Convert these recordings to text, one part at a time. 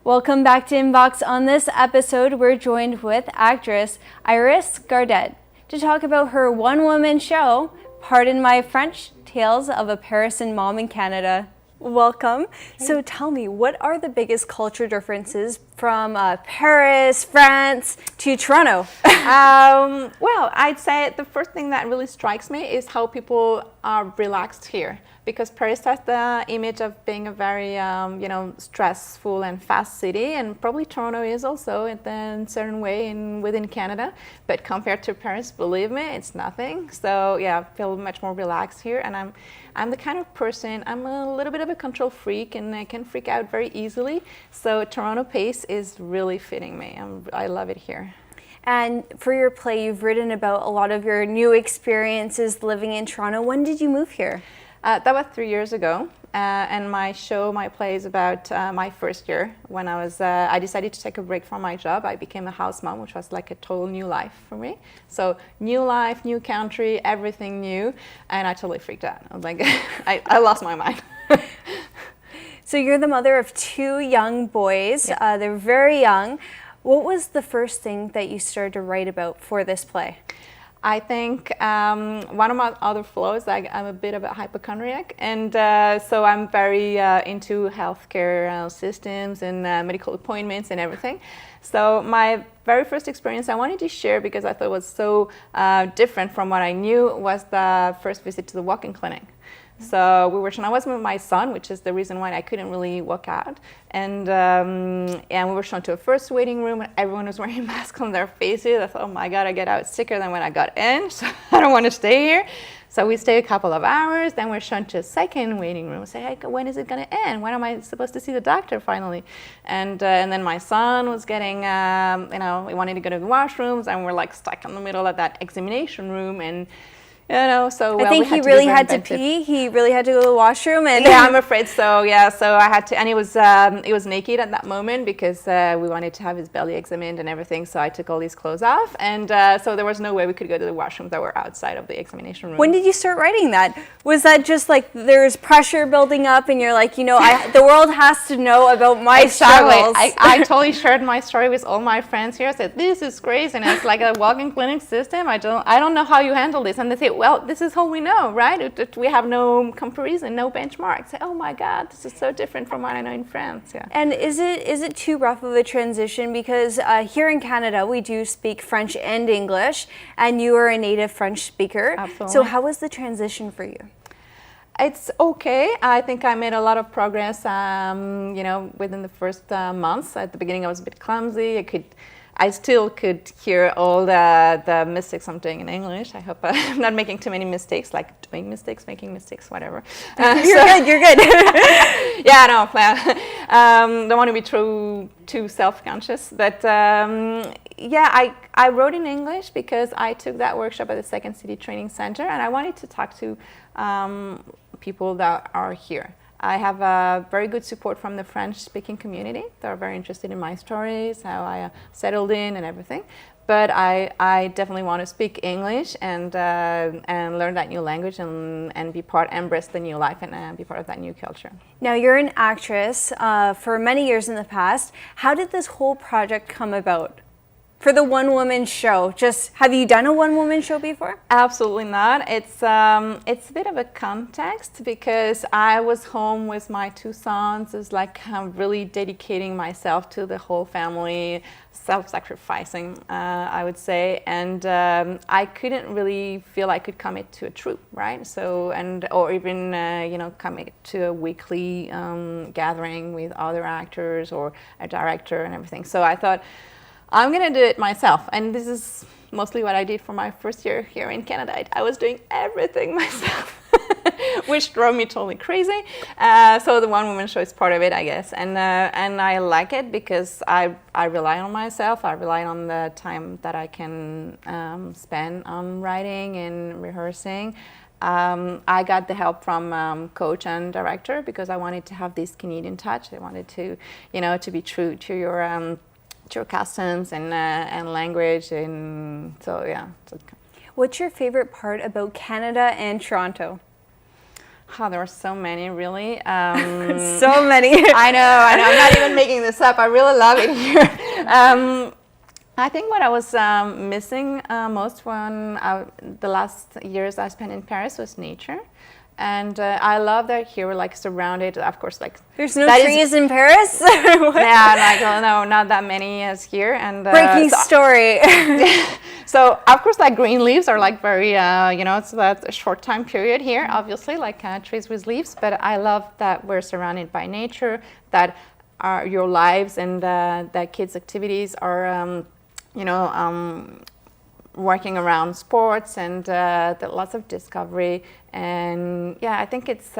Welcome back to Inbox. On this episode, we're joined with actress Iris Gardet to talk about her one-woman show, Pardon My French, Tales of a Parisian Mom in Canada. Welcome. Hey. So tell me, what are the biggest culture differences from Paris, France to Toronto? Well, I'd say the first thing that really strikes me is how people are relaxed here. Because Paris has the image of being a very, stressful and fast city, and probably Toronto is also in a certain way within Canada. But compared to Paris, believe me, it's nothing. So yeah, I feel much more relaxed here, and I'm the kind of person, I'm a little bit of a control freak, and I can freak out very easily. So Toronto pace is really fitting me. I love it here. And for your play, you've written about a lot of your new experiences living in Toronto. When did you move here? That was 3 years ago, and my play is about my first year when I decided to take a break from my job. I became a house mom, which was like a total new life for me. So new life, new country, everything new, and I totally freaked out. I was like, I lost my mind. So you're the mother of two young boys. Yeah. They're very young. What was the first thing that you started to write about for this play? I think one of my other flaws, I'm a bit of a hypochondriac, and so I'm very into healthcare systems and medical appointments and everything. So my very first experience I wanted to share, because I thought it was so different from what I knew, was the first visit to the walk-in clinic. So I was with my son, which is the reason why I couldn't really walk out. And we were shown to a first waiting room, and everyone was wearing masks on their faces. I thought, oh my God, I get out sicker than when I got in, so I don't want to stay here. So we stayed a couple of hours, then we're shown to a second waiting room. Say, hey, when is it going to end? When am I supposed to see the doctor finally? And then my son was getting, we wanted to go to the washrooms, and we're like stuck in the middle of that examination room. And so I think he really had to pee. He really had to go to the washroom, and yeah, I'm afraid so. Yeah, so I had to, and he was naked at that moment because we wanted to have his belly examined and everything. So I took all these clothes off, and so there was no way we could go to the washrooms that were outside of the examination room. When did you start writing that? Was that just like there's pressure building up, and you're like, the world has to know about my struggles? I totally shared my story with all my friends here. I said, this is crazy, and it's like a walk-in clinic system. I don't know how you handle this. And they say, well, this is all we know, right? We have no comparison, no benchmark. Say, oh my God, this is so different from what I know in France. Yeah. And is it too rough of a transition? Because here in Canada, we do speak French and English, and you are a native French speaker. Absolutely. So how was the transition for you? It's okay. I think I made a lot of progress, within the first months. At the beginning, I was a bit clumsy. I still could hear all the mistakes I'm doing in English. I hope I'm not making too many mistakes, like doing mistakes, making mistakes, whatever. You're good. Yeah, no, don't want to be too self-conscious. But I wrote in English because I took that workshop at the Second City Training Center, and I wanted to talk to people that are here. I have very good support from the French-speaking community. They're very interested in my stories, how I settled in and everything. But I definitely want to speak English and learn that new language and embrace the new life and be part of that new culture. Now, you're an actress for many years in the past. How did this whole project come about? For the one-woman show, have you done a one-woman show before? Absolutely not. It's a bit of a context because I was home with my two sons. It's like I'm really dedicating myself to the whole family, self-sacrificing, I would say, and I couldn't really feel I could commit to a troupe, right? So or even commit to a weekly gathering with other actors or a director and everything. So I thought, I'm going to do it myself, and this is mostly what I did for my first year here in Canada. I was doing everything myself, which drove me totally crazy. So the one-woman show is part of it, I guess, and I like it because I rely on myself. I rely on the time that I can spend on writing and rehearsing. I got the help from coach and director because I wanted to have this Canadian touch. I wanted to, to be true to your customs and language, and so yeah. What's your favorite part about Canada and Toronto? Oh, there are so many, really. So many. I know. I'm not even making this up. I really love it here. I think what I was missing most when the last years I spent in Paris was nature. And I love that here we're like surrounded, of course, like there's no trees in Paris. Yeah, like no, not that many as here. And breaking story. So of course, like green leaves are like very, it's that a short time period here, obviously, like trees with leaves. But I love that we're surrounded by nature, that your lives and that kids' activities are, working around sports and lots of discovery. And yeah, I think it's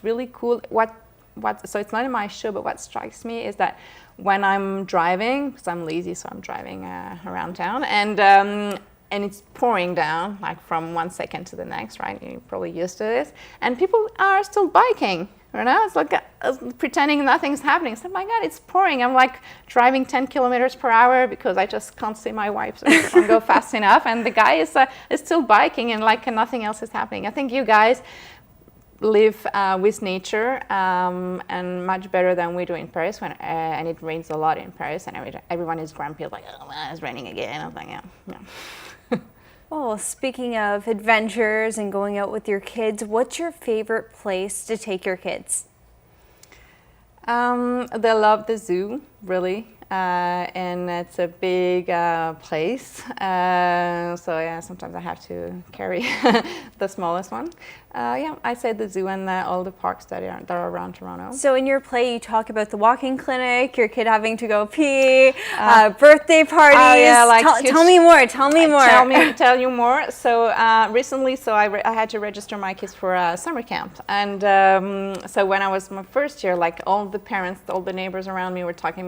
really cool. So it's not in my show, but what strikes me is that when I'm driving, because I'm lazy, so I'm driving around town, and it's pouring down like from 1 second to the next, right? You're probably used to this, and people are still biking. It's like pretending nothing's happening. So, oh my God, it's pouring. I'm like driving 10 kilometers per hour because I just can't see my wipes or don't go fast enough. And the guy is still biking and like nothing else is happening. I think you guys live with nature and much better than we do in Paris. And it rains a lot in Paris, and everyone is grumpy, like, oh, it's raining again. I was like, yeah. Oh, speaking of adventures and going out with your kids, what's your favorite place to take your kids? They love the zoo, really. And it's a big place. So yeah, sometimes I have to carry the smallest one. I say the zoo and all the parks that are around Toronto. So in your play, you talk about the walking clinic, your kid having to go pee, birthday parties. Tell me more. Tell you more. So recently, I had to register my kids for a summer camp, and so when I was my first year, like all the parents, all the neighbors around me were talking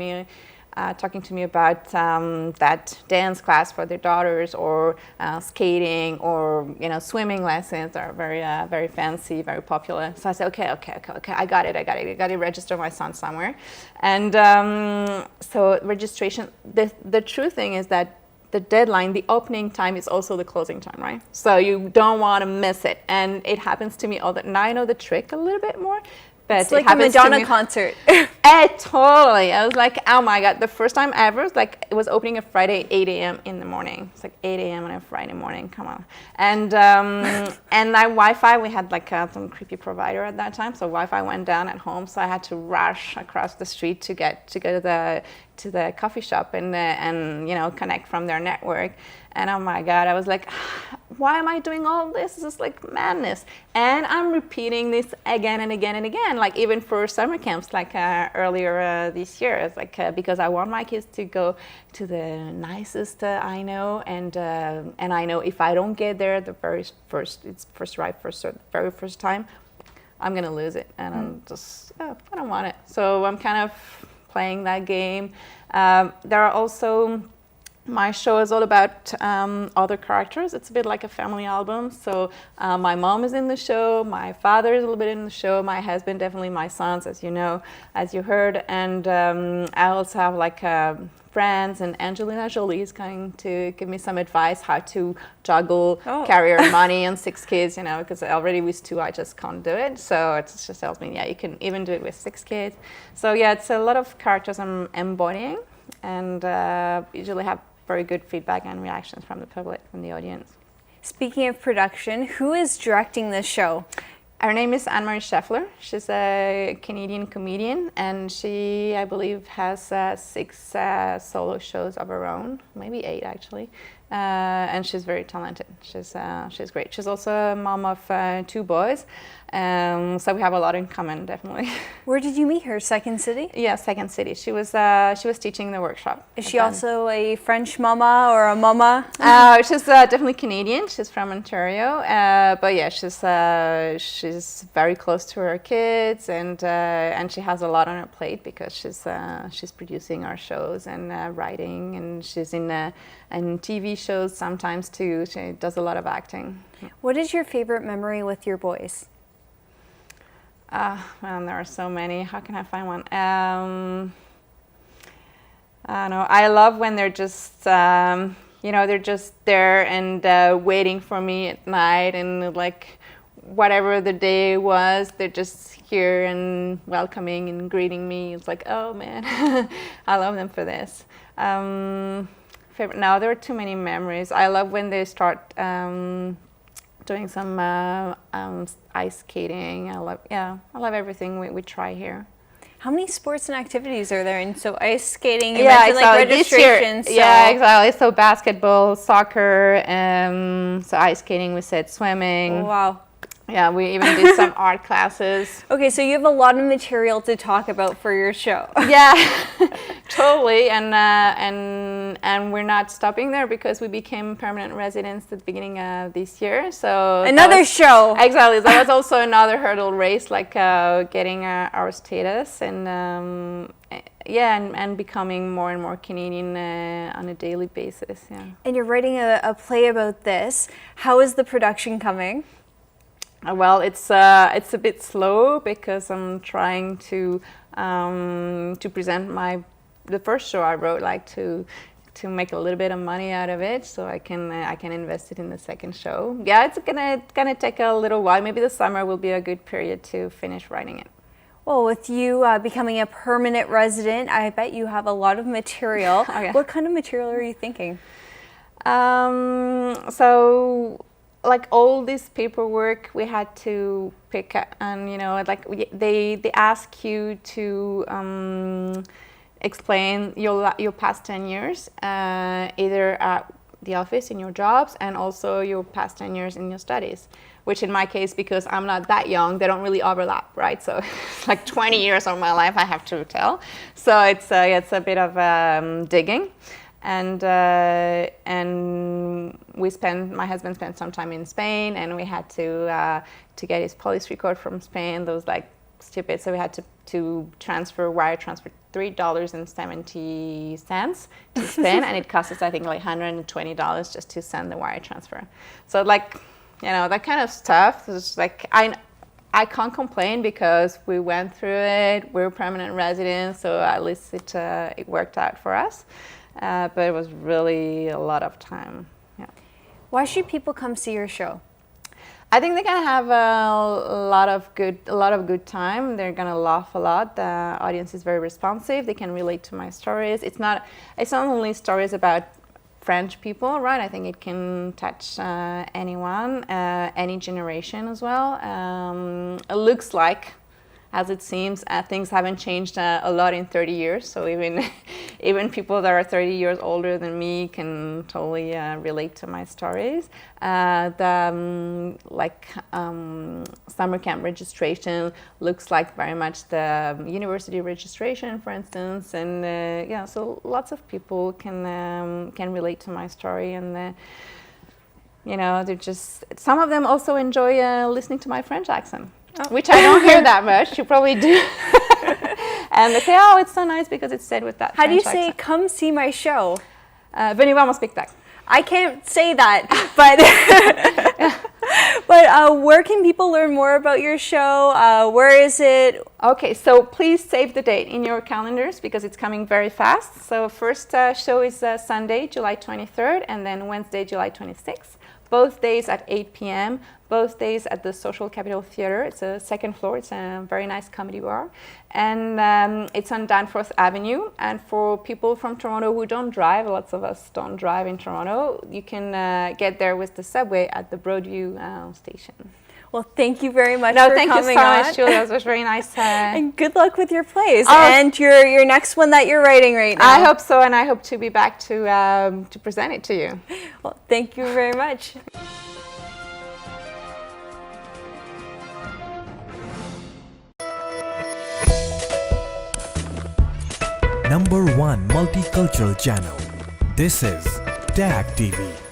to me about that dance class for their daughters, or skating, or swimming lessons are very fancy, very popular. So I said, okay, I got it. I got to register my son somewhere. And so registration. The true thing is that the deadline, the opening time, is also the closing time, right? So you don't want to miss it. And it happens to me all the. Now I know the trick a little bit more. But it's like a Madonna concert. Totally. I was like, oh my God. The first time ever, it was opening a Friday at 8 a.m. in the morning. It's like 8 a.m. on a Friday morning. Come on. And and my Wi-Fi, we had some creepy provider at that time. So Wi-Fi went down at home. So I had to rush across the street to go to the coffee shop and connect from their network. And oh my God, I was like, why am I doing all this? This is like madness. And I'm repeating this again and again and again, like even for summer camps, earlier this year. It's because I want my kids to go to the nicest I know, and I know if I don't get there the very first time, I'm gonna lose it, and I'm just I don't want it. So I'm kind of playing that game. There are also. My show is all about other characters. It's a bit like a family album. So my mom is in the show. My father is a little bit in the show. My husband, definitely my sons, as you heard. And I also have friends, and Angelina Jolie is going to give me some advice how to juggle career, money, and 6 kids, because already with 2, I just can't do it. So it just tells me, you can even do it with 6 kids. So yeah, it's a lot of characters I'm embodying, and usually have very good feedback and reactions from the public, from the audience. Speaking of production, who is directing this show? Her name is Anne-Marie Scheffler. She's a Canadian comedian, and she, I believe, has 6 solo shows of her own, maybe 8 actually. And she's very talented. She's great. She's also a mom of 2 boys, so we have a lot in common, definitely. Where did you meet her? Second City? Yeah, Second City. She was teaching the workshop. Is she also a French mama or a mama? She's definitely Canadian. She's from Ontario, but yeah, she's very close to her kids, and she has a lot on her plate because she's producing our shows and writing, and she's in TV shows sometimes too. She does a lot of acting. What is your favorite memory with your boys? Man, there are so many. How can I find one? I don't know. I love when they're just, they're just there and waiting for me at night, and whatever the day was, they're just here and welcoming and greeting me. It's like, oh man, I love them for this. Now there are too many memories. I love when they start doing some ice skating. I love everything we try here. How many sports and activities are there? And so ice skating, you yeah, mentioned exactly. like registration. So. Yeah, exactly. So basketball, soccer, so ice skating, we said swimming. Oh, wow. Yeah, we even did some art classes. Okay, so you have a lot of material to talk about for your show. Yeah, totally. And we're not stopping there because we became permanent residents at the beginning of this year. So another show. Exactly. That was also another hurdle race, like getting our status and and becoming more and more Canadian on a daily basis. Yeah. And you're writing a play about this. How is the production coming? Well, it's a bit slow because I'm trying to present the first show I wrote, like to make a little bit of money out of it, so I can invest it in the second show. Yeah, it's gonna take a little while. Maybe the summer will be a good period to finish writing it. Well, with you becoming a permanent resident, I bet you have a lot of material. Okay. What kind of material are you thinking? So, like all this paperwork we had to pick up, and they ask you to explain your past 10 years, either at the office in your jobs and also your past 10 years in your studies, which in my case, because I'm not that young, they don't really overlap, right? So it's like 20 years of my life I have to tell. So it's a bit of digging. And my husband spent some time in Spain, and we had to get his police record from Spain. Those like stupid, so we had to wire transfer $3.70 to Spain, and it cost us I think like $120 just to send the wire transfer. So like, that kind of stuff is like I can't complain because we went through it. We're permanent residents, so at least it worked out for us. But it was really a lot of time. Yeah. Why should people come see your show? I think they're gonna have a lot of good time. They're gonna laugh a lot. The audience is very responsive. They can relate to my stories. It's not only stories about French people, right? I think it can touch anyone, any generation as well. It looks like, as it seems, things haven't changed a lot in 30 years. So even people that are 30 years older than me can totally relate to my stories. Summer camp registration looks like very much the university registration, for instance. And so lots of people can relate to my story, and they're just, some of them also enjoy listening to my French accent. Oh. Which I don't hear that much. You probably do. And they say, oh, it's so nice because it's said with that How French do you say, accent. come see my show? Venez voir mon spectacle. I can't say that, but where can people learn more about your show? Where is it? Okay, so please save the date in your calendars because it's coming very fast. So first show is Sunday, July 23rd, and then Wednesday, July 26th. Both days at 8 p.m., both days at the Social Capital Theatre. It's a second floor. It's a very nice comedy bar. And it's on Danforth Avenue. And for people from Toronto who don't drive, lots of us don't drive in Toronto, you can get there with the subway at the Broadview station. Well, thank you very much for coming on. Thank you so much, Julia. It was very nice. And good luck with your plays and your next one that you're writing right now. I hope so, and I hope to be back to present it to you. Well, thank you very much. #1 multicultural channel. This is TAG TV.